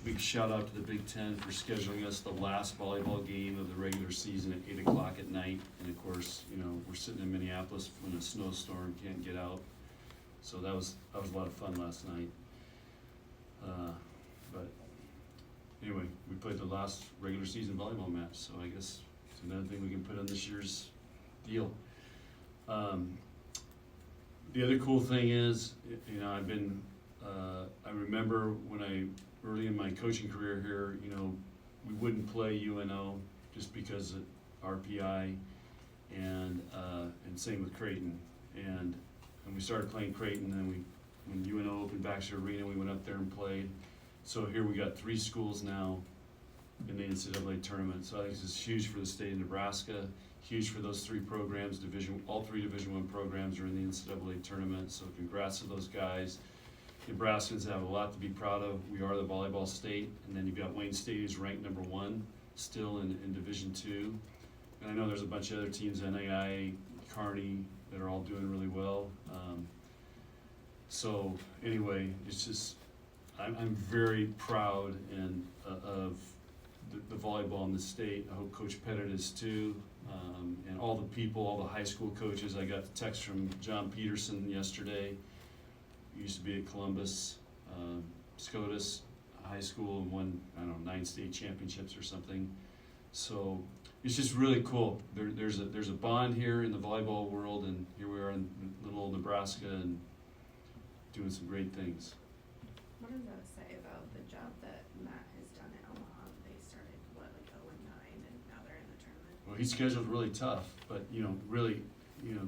big shout out to the Big Ten for scheduling us the last volleyball game of the regular season at 8 o'clock at night. And of course, you know, we're sitting in Minneapolis when a snowstorm, can't get out. So that was a lot of fun last night. But anyway, we played the last regular season volleyball match, so I guess it's another thing we can put on this year's deal. The other cool thing is, you know, I remember when early in my coaching career here, you know, we wouldn't play UNO just because of RPI, and same with Creighton. And we started playing Creighton, and when UNO opened Baxter Arena, we went up there and played. So here we got 3 schools now in the NCAA tournament. So I think this is huge for the state of Nebraska, huge for those 3 programs. All 3 Division I programs are in the NCAA tournament. So congrats to those guys. Nebraskans have a lot to be proud of. We are the volleyball state, and then you've got Wayne State, who's ranked number 1 still in Division II. And I know there's a bunch of other teams, NAIA, Kearney, that are all doing really well. So anyway, it's just, I'm very proud of the volleyball in the state. I hope Coach Pettit is too, and all the people, all the high school coaches. I got the text from John Peterson yesterday. He used to be at Columbus, SCOTUS High School, and won, I don't know, 9 state championships or something. So it's just really cool. There's a bond here in the volleyball world, and here we are in little old Nebraska and doing some great things. What does that say about the job that Matt has done at Omaha? They started, like 0-9, and now they're in the tournament? Well, he's scheduled really tough, but, you know, really, you know,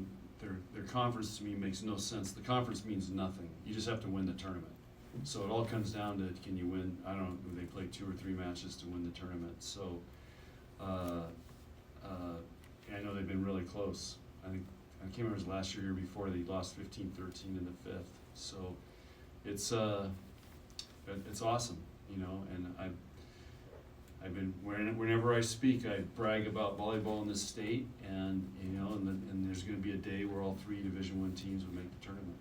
their conference to me makes no sense. The conference means nothing. You just have to win the tournament. So it all comes down to, can you win? I don't know, they play 2 or 3 matches to win the tournament. So, I know they've been really close. I can't remember it was last year before, they lost 15-13 in the 5th. So it's awesome, you know, and I've been, whenever I speak, I brag about volleyball in this state, and, you know, and there's gonna be a day where all 3 Division I teams will make the tournament.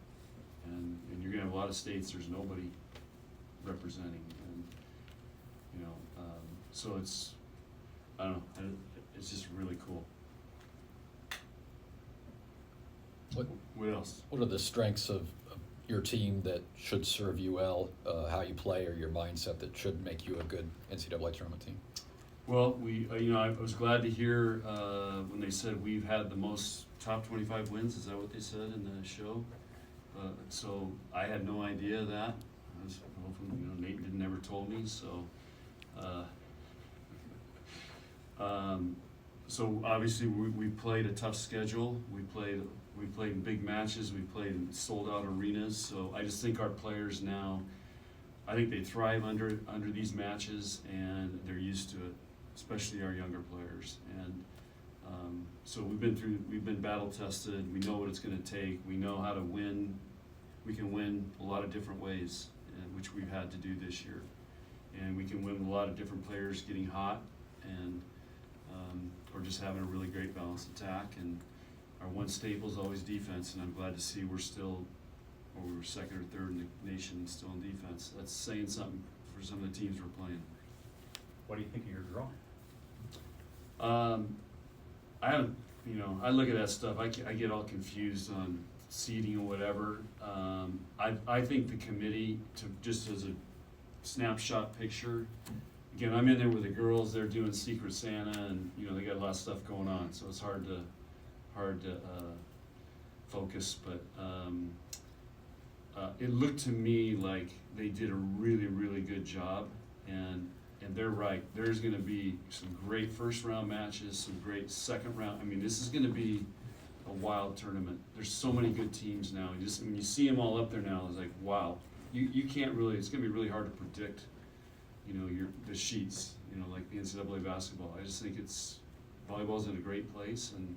And you're gonna have a lot of states there's nobody representing, and, you know, so it's, I don't know, it's just really cool. What else? What are the strengths of your team that should serve you well, how you play, or your mindset that should make you a good NCAA tournament team? Well, you know, I was glad to hear when they said we've had the most top 25 wins. Is that what they said in the show? So I had no idea of that. I was hoping, you know, Nate didn't ever told me. So, so obviously we played a tough schedule. We played in big matches. We played in sold-out arenas. So I just think our players now, I think they thrive under these matches, and they're used to it, especially our younger players. And so we've been battle tested. We know what it's going to take. We know how to win. We can win a lot of different ways, which we've had to do this year. And we can win with a lot of different players getting hot, and or just having a really great balanced attack. And our one staple is always defense, and I'm glad to see we were 2nd or 3rd in the nation still in defense. That's saying something for some of the teams we're playing. What do you think of your drawing? I haven't, you know, I look at that stuff. I get all confused on seeding or whatever. I think the committee, just as a snapshot picture. Again, I'm in there with the girls. They're doing Secret Santa, and, you know, they got a lot of stuff going on, so it's hard to focus. But it looked to me like they did a really, really good job, and they're right. There's going to be some great 1st round matches, some great 2nd round. I mean, this is going to be a wild tournament. There's so many good teams now. When you see them all up there now, it's like, wow. You can't really. It's going to be really hard to predict, you know, the sheets. You know, like the NCAA basketball. I just think volleyball's in a great place, and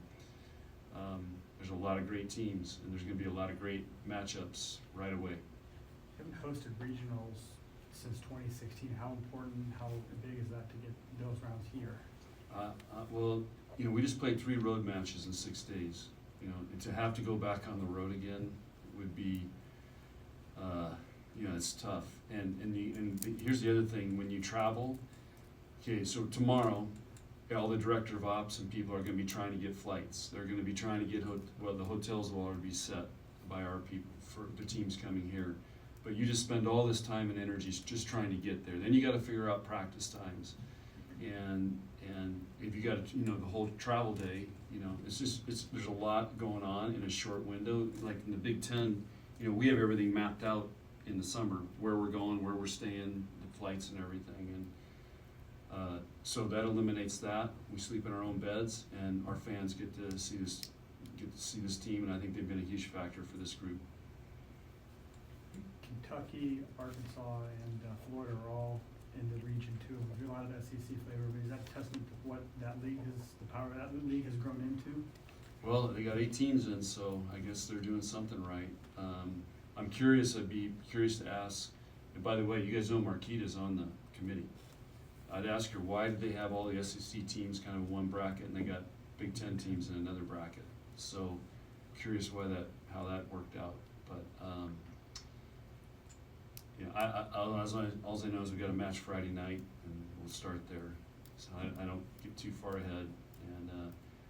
there's a lot of great teams, and there's going to be a lot of great matchups right away. You haven't hosted regionals since 2016. How important, how big is that to get those rounds here? Well, you know, we just played 3 road matches in 6 days. You know, and to have to go back on the road again would be, you know, it's tough. Here's the other thing, when you travel, okay, so tomorrow, all the director of ops and people are gonna be trying to get flights. They're gonna be trying to get, the hotels will already be set by our people for the teams coming here. But you just spend all this time and energy just trying to get there. Then you gotta figure out practice times. And if you got, you know, the whole travel day, you know, there's a lot going on in a short window. Like in the Big Ten, you know, we have everything mapped out in the summer, where we're going, where we're staying, the flights and everything. And so that eliminates that. We sleep in our own beds, and our fans get to see this team, and I think they've been a huge factor for this group. Kentucky, Arkansas, and Florida are all in the region too. There's a lot of SEC flavor, but is that a testament to what that league the power that league has grown into? Well, they got 8 teams in, so I guess they're doing something right. I'm curious, I'd be curious to ask, and by the way, you guys know Marquita's on the committee. I'd ask her, why did they have all the SEC teams kind of one bracket and they got Big Ten teams in another bracket? So curious how that worked out. But yeah, all I know is we got a match Friday night and we'll start there. So I don't get too far ahead. And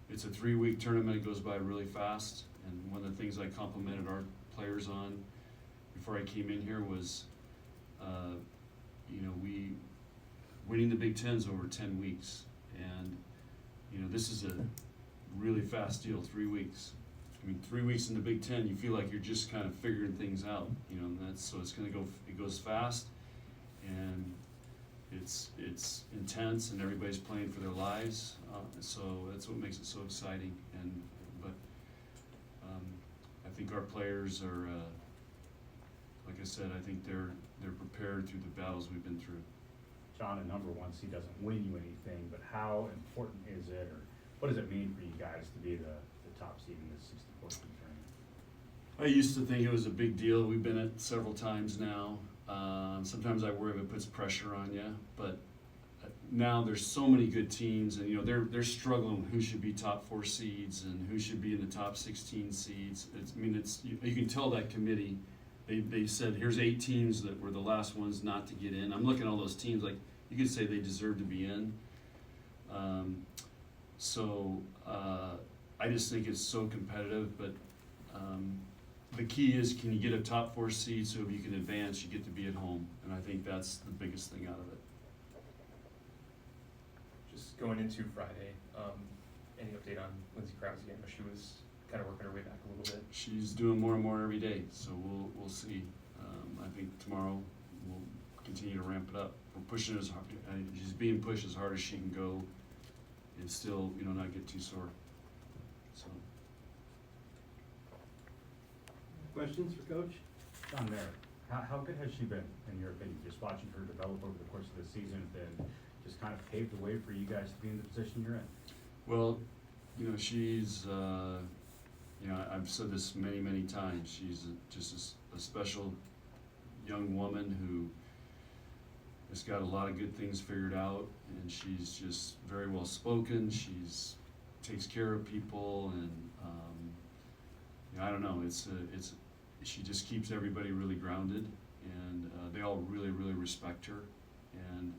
it's a 3-week tournament. It goes by really fast. And one of the things I complimented our players on before I came in here was, you know, winning the Big Ten's over 10 weeks. And, you know, this is a really fast deal, 3 weeks. I mean, 3 weeks in the Big Ten, you feel like you're just kind of figuring things out, you know, and so it goes fast, and it's intense, and everybody's playing for their lives, so that's what makes it so exciting. But I think our players are, like I said, I think they're prepared through the battles we've been through. John, a number one seed doesn't win you anything, but how important is it, or what does it mean for you guys to be the top seed in this 64-team tournament? I used to think it was a big deal. We've been it several times now. Sometimes I worry if it puts pressure on you, but now there's so many good teams, and you know they're struggling with who should be top 4 seeds and who should be in the top 16 seeds. You can tell that committee. They said here's 8 teams that were the last ones not to get in. I'm looking at all those teams, like you could say they deserve to be in. I just think it's so competitive, but the key is, can you get a top 4 seed so if you can advance, you get to be at home, and I think that's the biggest thing out of it. Just going into Friday, any update on Lindsey Krause again? She was kind of working her way back a little bit. She's doing more and more every day, so we'll see. I think tomorrow we'll continue to ramp it up. We're pushing as hard. She's being pushed as hard as she can go, and still, you know, not get too sore. So. Questions for Coach? John, how good has she been, in your opinion? Just watching her develop over the course of the season, and just kind of paved the way for you guys to be in the position you're in. Well, you know, she's, you know, I've said this many, many times. She's just a special young woman who has got a lot of good things figured out, and she's just very well spoken. She's takes care of people, and you know, I don't know. She just keeps everybody really grounded, and they all really, really respect her. And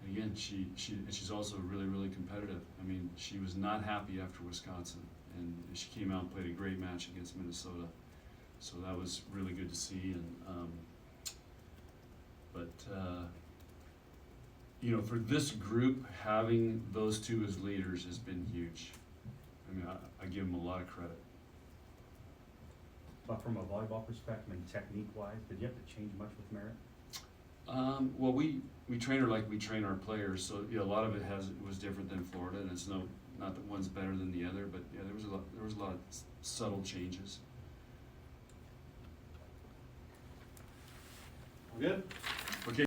again, she's also really, really competitive. I mean, she was not happy after Wisconsin, and she came out and played a great match against Minnesota. So that was really good to see. And you know, for this group, having those 2 as leaders has been huge. I mean, I give them a lot of credit. But from a volleyball perspective and technique-wise, did you have to change much with Merritt? Well, we train her like we train our players, so yeah, a lot of it was different than Florida, and it's not that one's better than the other, but yeah, there was a lot of subtle changes. All good?